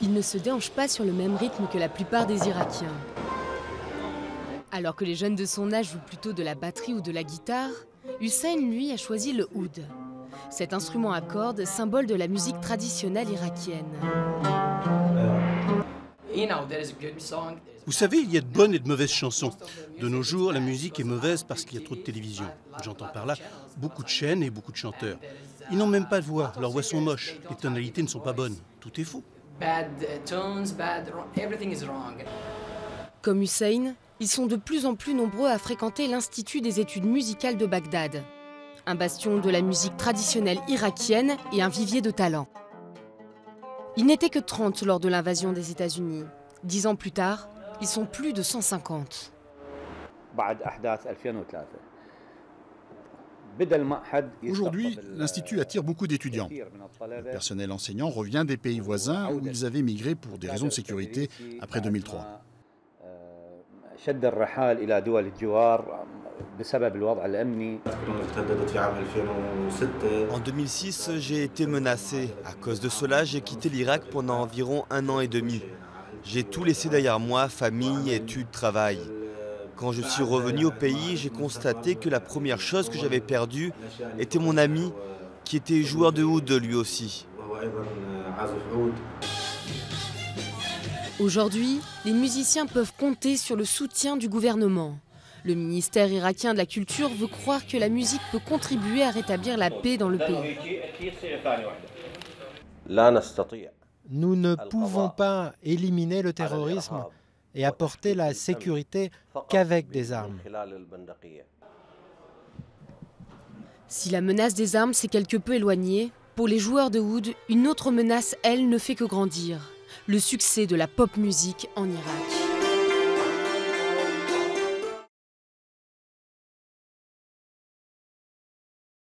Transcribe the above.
Il ne se déhanche pas sur le même rythme que la plupart des Irakiens. Alors que les jeunes de son âge jouent plutôt de la batterie ou de la guitare, Hussein, lui, a choisi le oud. Cet instrument à cordes, symbole de la musique traditionnelle irakienne. Vous savez, il y a de bonnes et de mauvaises chansons. De nos jours, la musique est mauvaise parce qu'il y a trop de télévision. J'entends par là beaucoup de chaînes et beaucoup de chanteurs. Ils n'ont même pas de voix, leurs voix sont moches, les tonalités ne sont pas bonnes. Tout est faux. Comme Hussein, ils sont de plus en plus nombreux à fréquenter l'Institut des études musicales de Bagdad. Un bastion de la musique traditionnelle irakienne et un vivier de talents. Ils n'étaient que 30 lors de l'invasion des États-Unis. 10 ans plus tard, ils sont plus de 150. Aujourd'hui, l'Institut attire beaucoup d'étudiants. Le personnel enseignant revient des pays voisins où ils avaient migré pour des raisons de sécurité après 2003. En 2006, j'ai été menacé. À cause de cela, j'ai quitté l'Irak pendant environ 1 an et demi. J'ai tout laissé derrière moi, famille, études, travail. Quand je suis revenu au pays, j'ai constaté que la première chose que j'avais perdue était mon ami, qui était joueur de oud lui aussi. Aujourd'hui, les musiciens peuvent compter sur le soutien du gouvernement. Le ministère irakien de la Culture veut croire que la musique peut contribuer à rétablir la paix dans le pays. Nous ne pouvons pas éliminer le terrorisme et apporter la sécurité qu'avec des armes. Si la menace des armes s'est quelque peu éloignée, pour les joueurs de oud, une autre menace, elle, ne fait que grandir. Le succès de la pop musique en Irak.